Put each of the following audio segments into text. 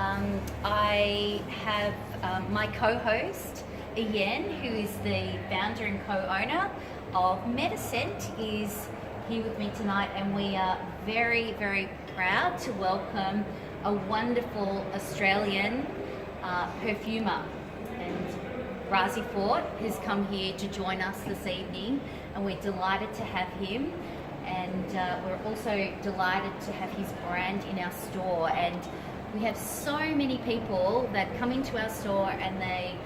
I have my co-host, Ian, who is the founder and co-owner of Medicent, is here with me tonight, and we are very, very proud to welcome a wonderful Australian perfumer. And Rasei Fort has come here to join us this evening, and we're delighted to have him. And we're also delighted to have his brand in our store. And we have so many people that come into our store and they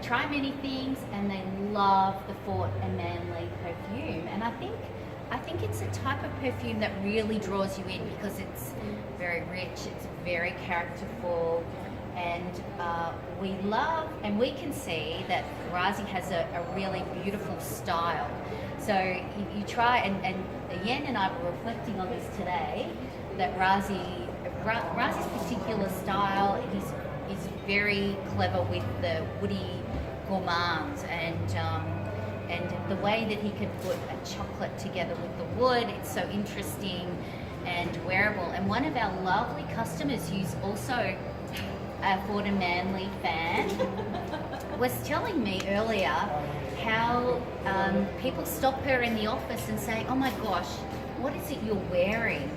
try many things and they love the Fort and Manle perfume. And I think it's a type of perfume that really draws you in because it's very rich, it's very characterful, and we love, and we can see that Rasei has a really beautiful style. So you try, and Ian and I were reflecting on this today, that Rasei's particular style is very clever with the woody gourmands, and the way that he can put a chocolate together with the wood, it's so interesting and wearable. And one of our lovely customers, who's also a Fort and Manle fan, was telling me earlier how people stop her in the office and say, "Oh my gosh, what is it you're wearing?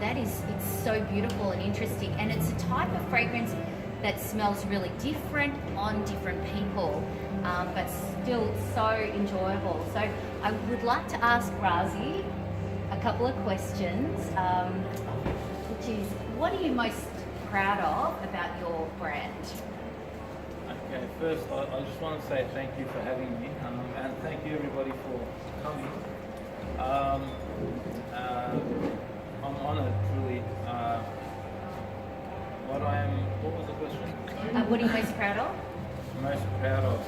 It's so beautiful and interesting." And it's a type of fragrance that smells really different on different people, but still so enjoyable. So I would like to ask Rasei a couple of questions, which is, what are you most proud of about your brand? Okay, first I just want to say thank you for having me, and thank you everybody for coming. I'm honoured, truly. What was the question? What are you most proud of? Most proud of?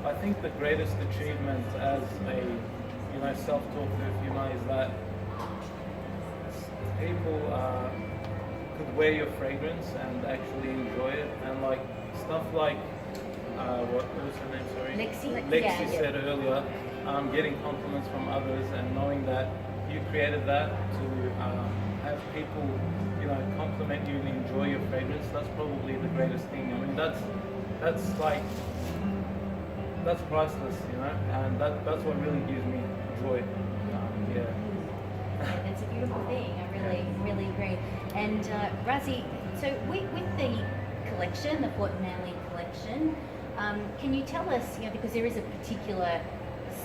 I think the greatest achievement as a self-taught perfumer is that people could wear your fragrance and actually enjoy it, and like stuff like what was her name? Sorry, Lexi said earlier, getting compliments from others and knowing that you created that to have people compliment you and enjoy your fragrance. That's probably the greatest thing. I mean, that's priceless, and that's what really gives me joy. It's a beautiful thing. I really agree. And Rasei, so with the collection, the Fort and Manle collection, can you tell us, because there is a particular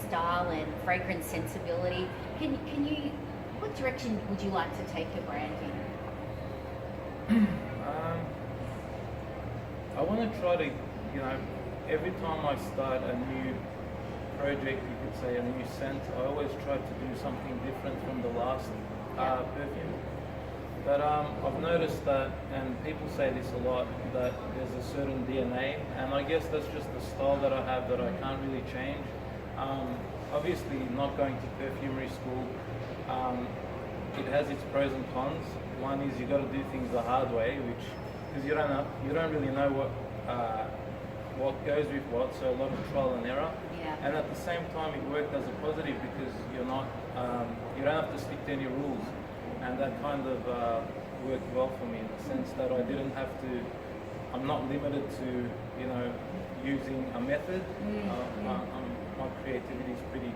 style and fragrance sensibility, what direction would you like to take your brand in? I want to try to, every time I start a new project, you could say, a new scent, I always try to do something different from the last perfume. But I've noticed that, and people say this a lot, that there's a certain DNA, and I guess that's just the style that I have that I can't really change. Obviously, not going to perfumery school, it has its pros and cons. One is you got to do things the hard way, because you don't really know what goes with what, so a lot of trial and error. Yeah. And at the same time, it worked as a positive because you don't have to stick to any rules, and that kind of worked well for me in the sense that I'm not limited to using a method. My creativity is pretty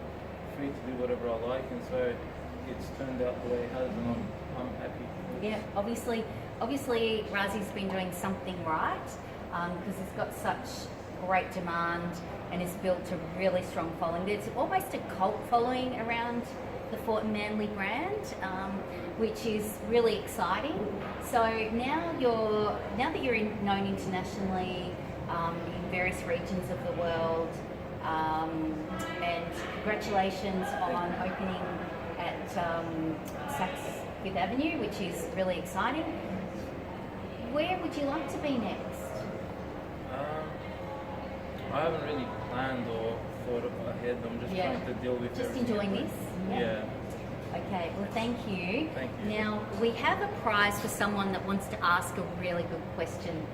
free to do whatever I like, and so it's turned out the way it has, and I'm happy. Yeah, obviously Rasei's been doing something right, because it's got such great demand and has built a really strong following. There's almost a cult following around the Fort and Manle brand, which is really exciting. So now that you're known internationally in various regions of the world, and congratulations on opening at Saks Fifth Avenue, which is really exciting. Where would you like to be next? I haven't really planned or thought ahead. I'm just trying to deal with just everything. Enjoying this? Yeah. Okay, well thank you. Thank you. Now, we have a prize for someone that wants to ask a really good question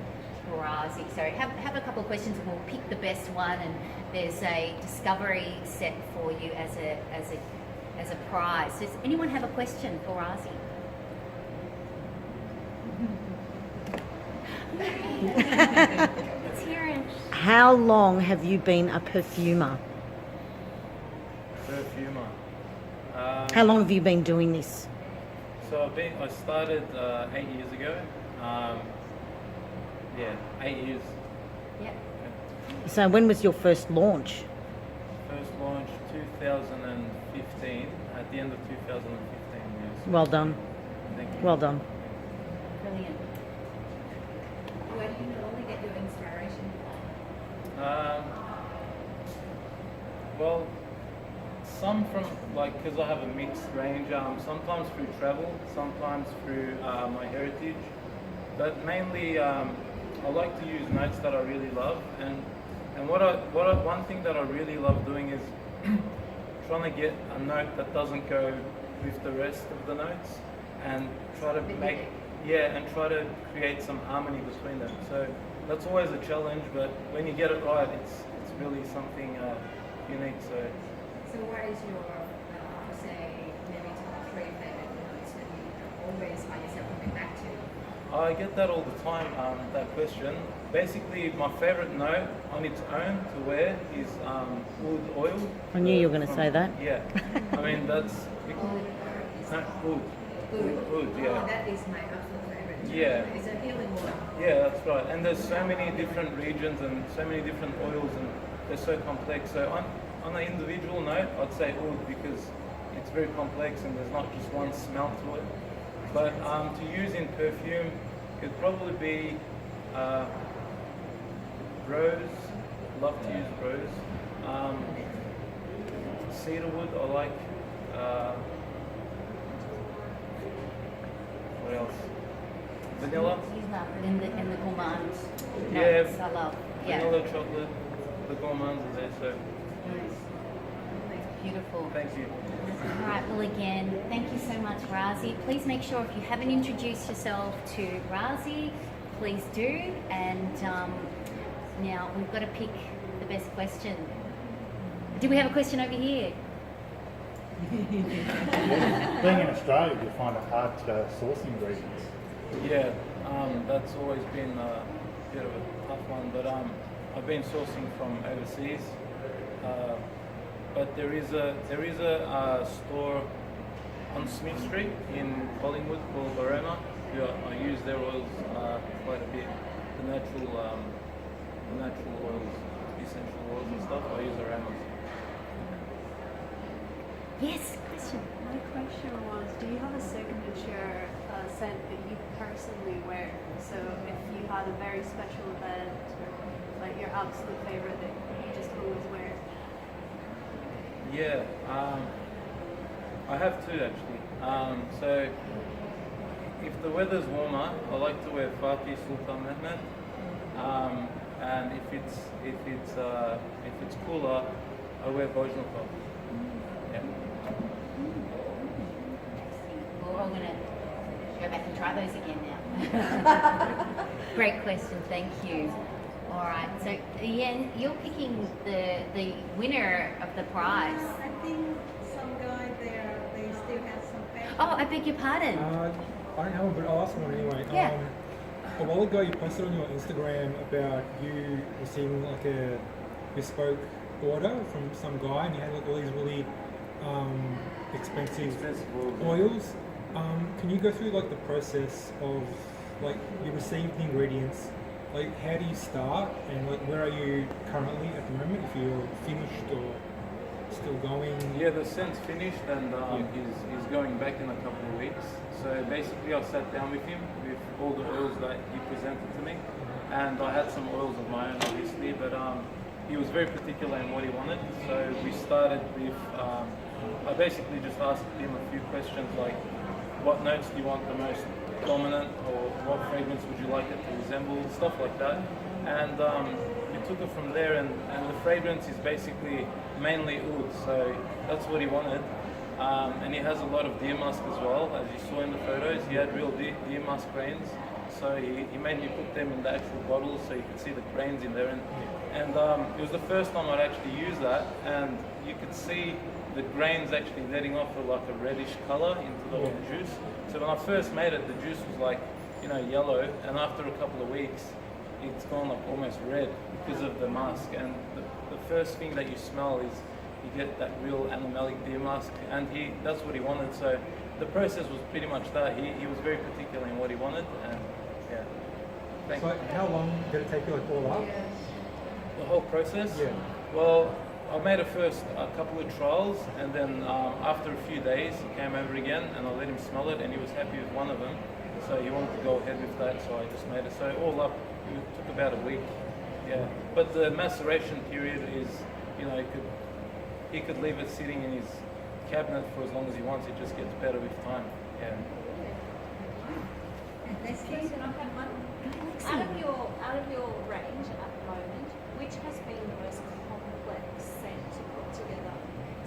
for Rasei. So have a couple of questions and we'll pick the best one, and there's a discovery set for you as a as a prize. Does anyone have a question for Rasei? Let's hear it. How long have you been a perfumer? Perfumer. How long have you been doing this? So I started 8 years ago. 8 years. Yep. So when was your first launch? First launch 2015, at the end of 2015, yes. Well done. Thank you. Well done. Brilliant. Where do you normally get your inspiration Well, some from, because I have a mixed range, sometimes through travel, sometimes through my heritage, but mainly I like to use notes that I really love, and one thing that I really love doing is trying to get a note that doesn't go with the rest of the notes, and try to try to create some harmony between them. So that's always a challenge, but when you get it right, it's really something unique. So what is your, say, maybe top 3 favorite notes that you always find yourself coming back to? I get that all the time, that question. Basically, my favorite note on its own to wear is oud oil. I knew you were going to say that. Yeah, I mean that's Oud. oud. Oud, Oh, yeah. that is my absolute favorite. Yeah. It's a healing oil. Yeah, that's right. And there's so many different regions and so many different oils, and they're so complex. So on an individual note, I'd say oud because it's very complex and there's not just one smell to it. But to use in perfume, it'd probably be rose. Love to use rose. Cedarwood, I like. What else? Vanilla. And the gourmand Yeah. notes I love. Yeah. Vanilla chocolate. The gourmands are there, so Beautiful. thank you. All right, well again, thank you so much, Rasei. Please make sure if you haven't introduced yourself to Rasei, please do. And now we've got to pick the best question. Do we have a question over here? Being in Australia, do you find it hard to source ingredients? Yeah, that's always been a bit of a tough one, but I've been sourcing from overseas. But there is a store on Smith Street in Collingwood called Aroma. I use their oils quite a bit. The natural oils, essential oils and stuff. I use Aromas. Yes, question. My question was, do you have a signature scent that you personally wear? So if you had a very special event, or like your absolute favorite that you just always wear? Yeah, I have two actually. So if the weather's warmer, I like to wear Fati Sultan Mehmet. And if it's cooler, I wear Bojnikov. Yeah. We're all going to go back and try those again now. Great question, thank you. All right, so Ian, you're picking the winner of the prize. I think some guy there, they still have some papers. Oh, I beg your pardon. I don't have one, but I'll ask one anyway. Yeah. A while ago, you posted on your Instagram about you receiving like a bespoke order from some guy, and you had like all these really expensive oils. Can you go through like the process of like you receive the ingredients? Like, how do you start, and like where are you currently at the moment? If you're finished or still going? Yeah, the scent's finished and he's going back in a couple of weeks. So basically I sat down with him with all the oils that he presented to me, and I had some oils of my own obviously, but he was very particular in what he wanted. So we started with, I basically just asked him a few questions like, what notes do you want the most dominant, or what fragrance would you like it to resemble, stuff like that. And we took it from there, and the fragrance is basically mainly oud, so that's what he wanted. And he has a lot of deer musk as well, as you saw in the photos. He had real deer musk grains, So he made me put them in the actual bottles so you could see the grains in there. And it was the first time I'd actually used that, and you could see the grains actually letting off like a reddish color into the juice. So when I first made it, the juice was like, yellow, and after a couple of weeks, it's gone like almost red because of the musk. And the first thing that you smell is you get that real animalic deer musk, and that's what he wanted. So the process was pretty much that. He was very particular in what he wanted, and yeah. Thank So you. how long did it take you like all up? The whole process? Yeah. Well, I made a couple of trials, and then after a few days, he came over again, and I let him smell it, and he was happy with one of them. So he wanted to go ahead with that, so I just made it. So all up, it took about a week. Yeah. But the maceration period is, he could leave it sitting in his cabinet for as long as he wants. It just gets better with time. Yeah. Out of your range at the moment, which has been the most complex scent to put together?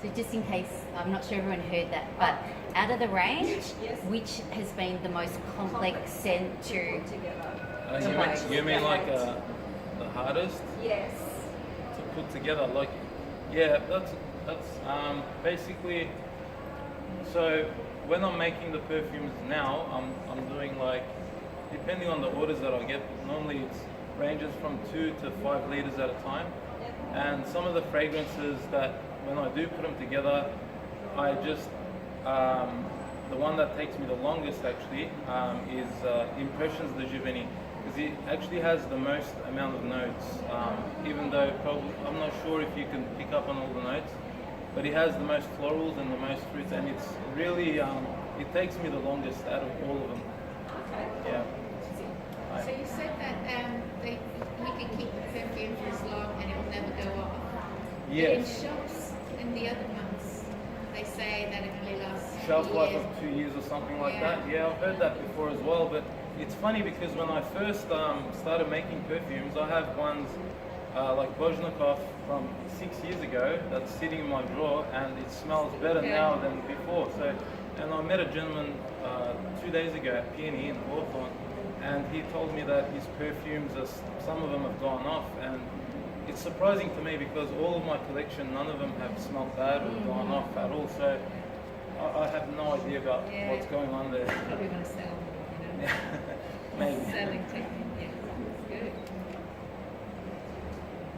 So just in case, I'm not sure everyone heard that, but out of the range, Yes. which has been the most complex scent to Put together. You mean like the hardest Yes. to put together? Like, yeah, that's basically. So when I'm making the perfumes now, I'm doing like, depending on the orders that I get, normally it ranges from 2 to 5 liters at a time. And some of the fragrances that when I do put them together, I just the one that takes me the longest actually is Impressions de Giovanni, because it actually has the most amount of notes. Even though probably I'm not sure if you can pick up on all the notes, but it has the most florals and the most fruits, and it's really it takes me the longest out of all of them. Okay. Yeah. So you said that you can keep the perfume for as long and it will never go off. Yes. But in shops in the other months, they say that it only lasts Shelf life years. of 2 years or something like Yeah. that. Yeah, I've heard that before as well. But it's funny because when I first started making perfumes, I have ones like Bozhnikov from 6 years ago that's sitting in my drawer, and it smells better now than before. So, and I met a gentleman 2 days ago at Peony in Hawthorne, and he told me that his perfumes, some of them have gone off, and it's surprising to me because all of my collection, none of them have smelled bad or gone off at all. So I have no idea about what's going on there. Probably going to sell, Yeah, maybe. Selling technique, yeah. Good.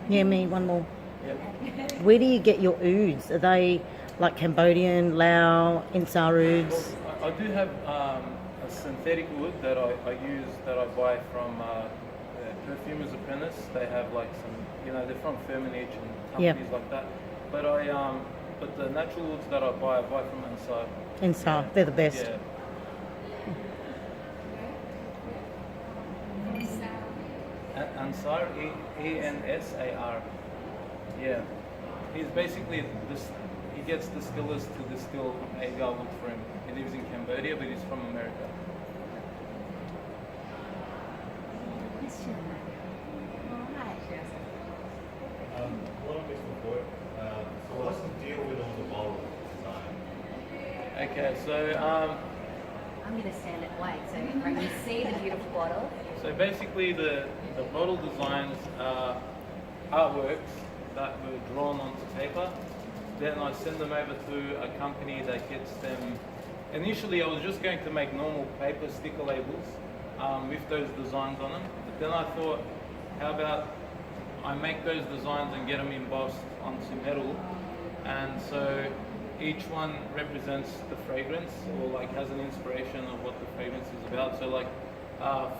Yeah, me, one more. Yeah. Where do you get your ouds? Are they like Cambodian, Lao, Insar ouds? I do have a synthetic wood that I use, that I buy from Perfumer's Apprentice. They have like some, they're from Firmenich and companies like that. But but the natural woods that I buy from Ansar. Insar, they're the best. Yeah. Ansar, Ensar. Yeah. He's basically he gets distillers to distill agar wood for him. He lives in Cambodia, but he's from America. What on this report? So what's the deal with all the bottle design? Okay, so I'm going to stand it away so you can see the beautiful bottle. So basically the bottle designs are artworks that were drawn onto paper. Then I send them over to a company that gets them. Initially I was just going to make normal paper sticker labels with those designs on them. But then I thought, how about I make those designs and get them embossed onto metal, and so each one represents the fragrance, or like has an inspiration of what the fragrance is about. So like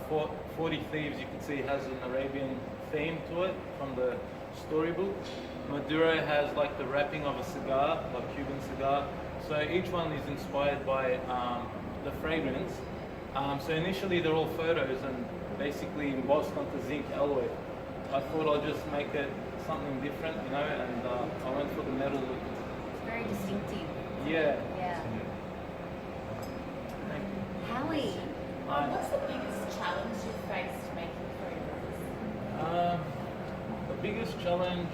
40 Thieves, you can see has an Arabian theme to it from the storybook. Maduro has like the wrapping of a cigar, like Cuban cigar. So each one is inspired by the fragrance. So initially they're all photos and basically embossed onto zinc alloy. I thought I'd just make it something different, and I went for the metal look. It's very distinctive. Yeah. Yeah. Thank you. Howie, What's the biggest challenge you've faced making fragrance? The biggest challenge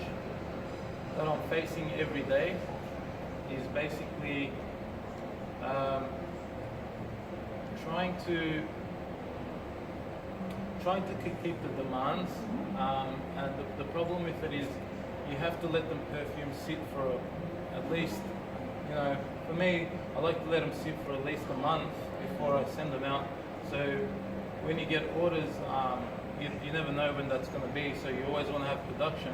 that I'm facing every day is basically trying to trying to keep the demands, and the problem with it is you have to let them perfume sit for at least, you know, for me, I like to let them sit for at least a month before I send them out. So when you get orders, you never know when that's going to be, so you always want to have production.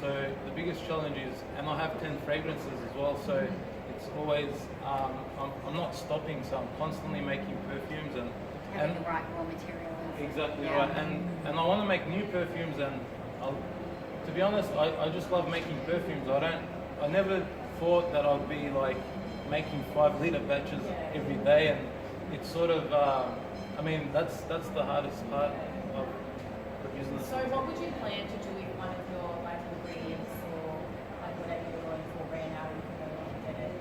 So the biggest challenge is, and I have 10 fragrances as well, so it's always, I'm not stopping, so I'm constantly making perfumes and Having the right raw materials. exactly right, and I want to make new perfumes, and to be honest, I just love making perfumes. I never thought that I'd be like making 5-liter batches every day, and it's sort of, I mean, that's the hardest part of the business. So what would you plan to do with one of your like ingredients or like whatever you're going for ran out and you can no longer get it?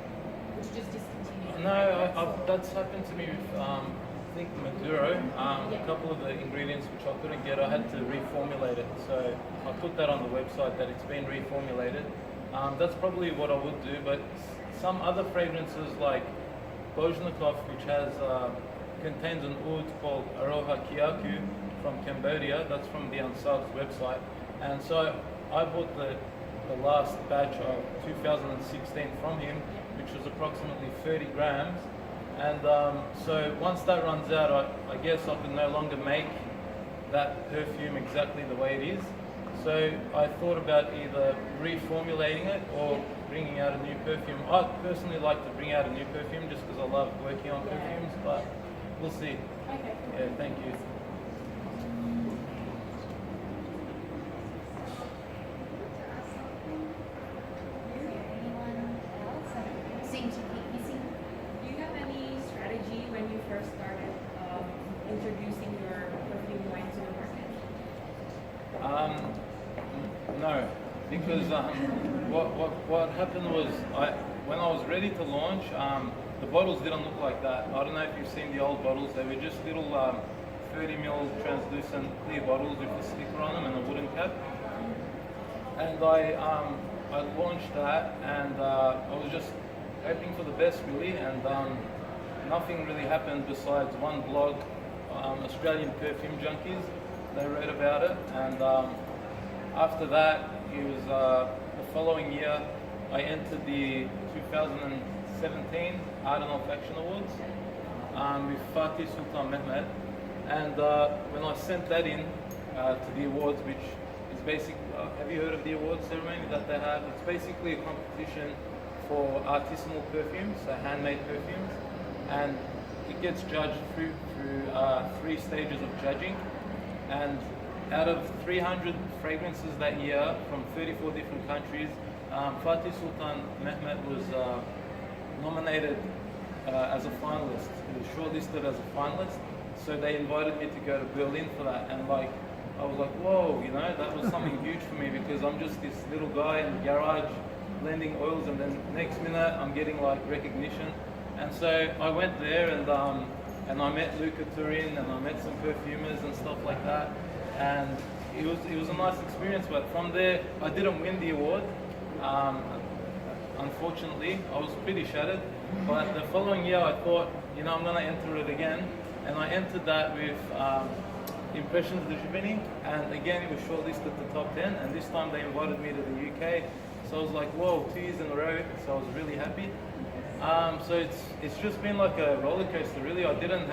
Would you just discontinue? No, that's happened to me with, I think Maduro. A couple of the ingredients which I couldn't get, I had to reformulate it. So I put that on the website that it's been reformulated. That's probably what I would do, but some other fragrances like Bojnikov, which contains an oud called Aroha Kyaku from Cambodia, that's from the Ansar's website. And so I bought the last batch of 2016 from him, which was approximately 30 grams. And so once that runs out, I guess I can no longer make that perfume exactly the way it is. So I thought about either reformulating it or bringing out a new perfume. I personally like to bring out a new perfume just because I love working on perfumes, but we'll see. Okay. Yeah, thank you. Anyone else? Seem to keep missing. Do you have any strategy when you first started introducing your perfume line to the market? No, because what happened was when I was ready to launch, the bottles didn't look like that. I don't know if you've seen the old bottles. They were just little 30 ml translucent clear bottles with a sticker on them and a wooden cap. And I launched that, and I was just hoping for the best, really, and nothing really happened besides one blog, Australian Perfume Junkies. They wrote about it, and after that, it was the following year, I entered the 2017 Art and Olfaction Awards with Fatih Sultan Mehmed. And when I sent that in to the awards, which is basically, have you heard of the awards ceremony that they have? It's basically a competition for artisanal perfumes, so handmade perfumes. And it gets judged through 3 stages of judging. And out of 300 fragrances that year from 34 different countries, Fatih Sultan Mehmed was nominated as a finalist. He was shortlisted as a finalist. So they invited me to go to Berlin for that. And I was like, whoa, you know, that was something huge for me, because I'm just this little guy in the garage blending oils, and then next minute I'm getting like recognition. And so I went there, and I met Luca Turin, and I met some perfumers and stuff like that. And it was a nice experience, but from there I didn't win the award. Unfortunately, I was pretty shattered. But the following year I thought, you know, I'm going to enter it again, and I entered that with Impressions de Juveni, and again it was shortlisted to top 10, and this time they invited me to the UK. So I was like, whoa, 2 years in a row, so I was really happy. So it's just been like a roller coaster, really. I didn't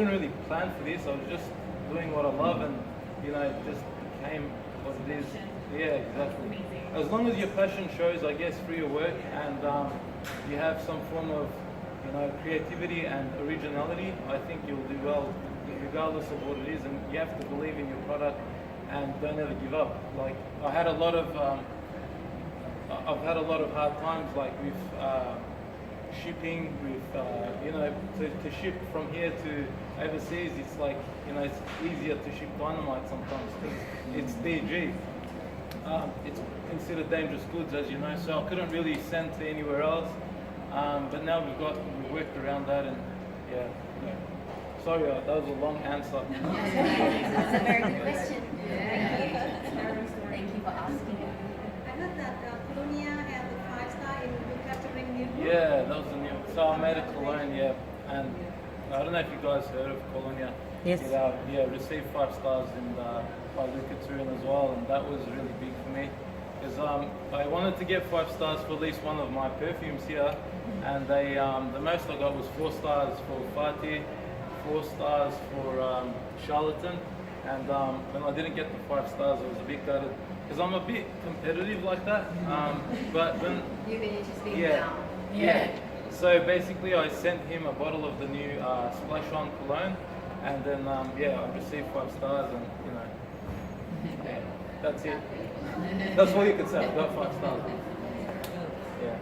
really plan for this. I was just doing what I love, and you know, it just became what it is. Yeah, exactly. As long as your passion shows, I guess, through your work, and you have some form of, you know, creativity and originality, I think you'll do well, regardless of what it is. And you have to believe in your product, and don't ever give up. Like I've had a lot of hard times, like with shipping, with you know, to ship from here to overseas. It's like, you know, it's easier to ship dynamite sometimes because it's DG. It's considered dangerous goods, as you know, so I couldn't really send to anywhere else. But now we've worked around that, and yeah. Sorry, that was a long answer. That's a very good question. Thank you for asking it. I heard that Colonia had the 5-star in good catering new. Yeah, that was a new. So I made a cologne, yeah, and I don't know if you guys heard of Colonia. Yes. Received 5 stars by Luca Turin as well, and that was really big for me because I wanted to get 5 stars for at least one of my perfumes here, and they the most I got was 4 stars for Fati, 4 stars for Charlatan, and when I didn't get the 5 stars, I was a bit gutted because I'm a bit competitive like that. But when You've been interested yeah. So basically, I sent him a bottle of the new Splash On cologne, and then I received 5 stars, and that's it. That's all you can say. I got 5 stars. Yeah.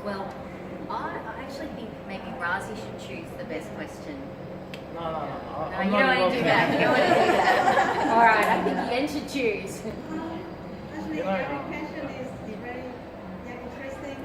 Well, I actually think maybe Rasei should choose the best question. No. No, you don't want to do that. You don't want to do that. All right, I think Yen should choose. Actually, every question is very interesting.